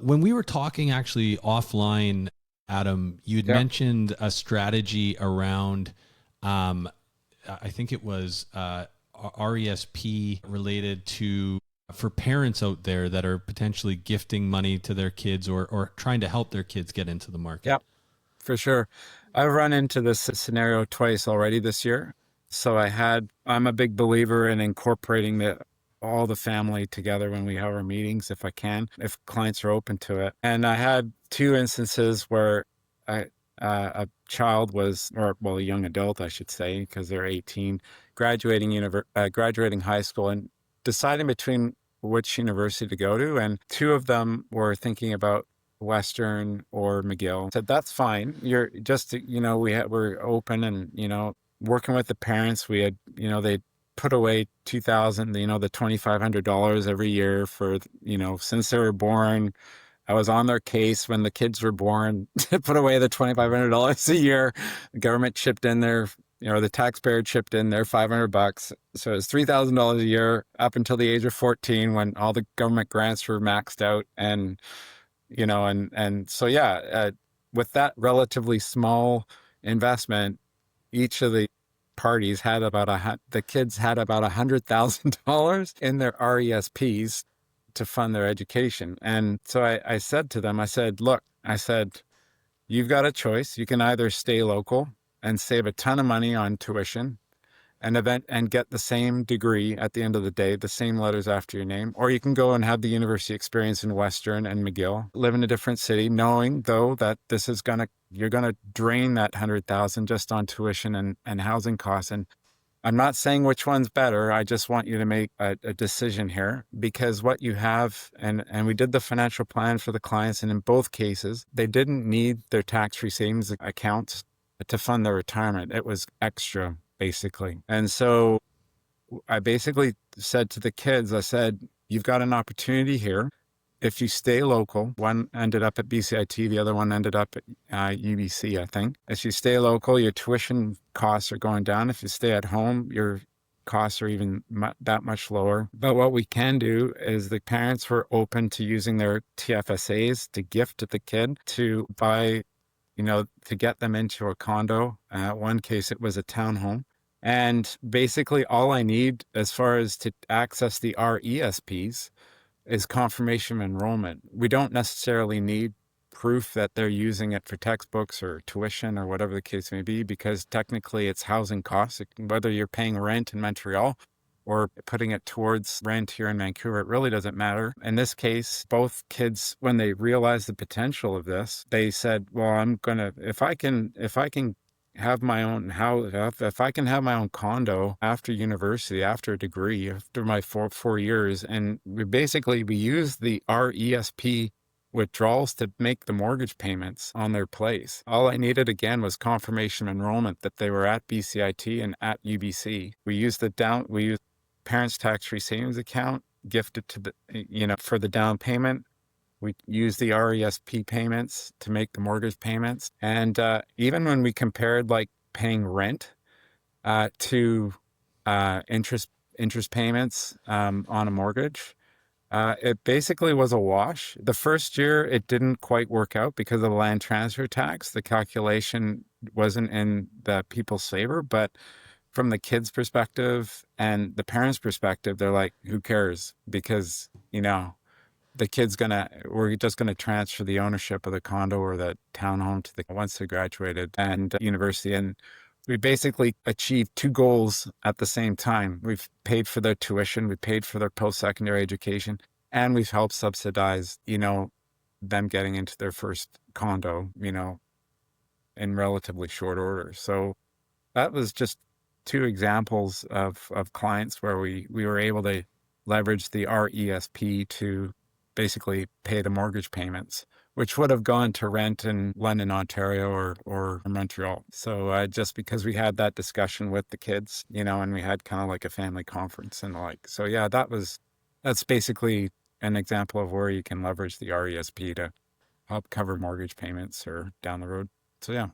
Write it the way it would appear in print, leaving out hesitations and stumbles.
when we were talking actually offline, Adam, you'd Yeah. mentioned a strategy around, I think it was RESP related to for parents out there that are potentially gifting money to their kids or trying to help their kids get into the market. Yeah, for sure. I've run into this scenario twice already this year. So I'm a big believer in incorporating all the family together when we have our meetings, if I can, if clients are open to it. And I had two instances where a child was, or well, a young adult, I should say, because they're 18, graduating high school and deciding between which university to go to. And two of them were thinking about Western or McGill. Said, that's fine. You're just, we're open and, working with the parents. We had, they put away $2,000, the $2,500 every year for, since they were born. I was on their case when the kids were born to put away the $2,500 a year. The government chipped in their, the taxpayer chipped in their $500. So it's $3,000 a year up until the age of 14 when all the government grants were maxed out. And, so, yeah, with that relatively small investment, each of the parties had the kids had about $100,000 in their RESPs to fund their education. And so I said to them, look, you've got a choice. You can either stay local and save a ton of money on tuition and get the same degree at the end of the day, the same letters after your name, or you can go and have the university experience in Western and McGill, live in a different city, knowing though that you're gonna drain that $100,000 just on tuition and housing costs. And I'm not saying which one's better. I just want you to make a decision here, because what you have, and we did the financial plan for the clients, and in both cases, they didn't need their tax-free savings accounts to fund their retirement. It was extra, basically. And so I basically said to the kids, you've got an opportunity here. If you stay local, one ended up at BCIT, the other one ended up at UBC, I think. If you stay local, your tuition costs are going down. If you stay at home, your costs are even that much lower. But what we can do is the parents were open to using their TFSAs to gift to the kid to buy, to get them into a condo. One case, it was a townhome. And basically all I need as far as to access the RESPs is confirmation of enrollment. We don't necessarily need proof that they're using it for textbooks or tuition or whatever the case may be, because technically it's housing costs. Whether you're paying rent in Montreal or putting it towards rent here in Vancouver, it really doesn't matter. In this case, both kids, when they realized the potential of this, they said, well, if I can have my own house, if I can have my own condo after university, after a degree, after my four years, and we use the RESP withdrawals to make the mortgage payments on their place. All I needed again was confirmation of enrollment that they were at BCIT and at UBC. We used parents' tax-free savings account, gifted to for the down payment. We use the RESP payments to make the mortgage payments. And even when we compared like paying rent to interest payments on a mortgage, it basically was a wash. The first year, it didn't quite work out because of the land transfer tax. The calculation wasn't in the people's favor, but from the kids' perspective and the parents' perspective, they're like, who cares? Because, we're just gonna transfer the ownership of the condo or the townhome once they graduated and university. And we basically achieved two goals at the same time. We've paid for their tuition, we paid for their post-secondary education, and we've helped subsidize, them getting into their first condo, in relatively short order. So that was just two examples of clients where we were able to leverage the RESP to basically pay the mortgage payments, which would have gone to rent in London, Ontario or Montreal. So just because we had that discussion with the kids, and we had kind of like a family conference and so yeah, that's basically an example of where you can leverage the RESP to help cover mortgage payments or down the road. So yeah.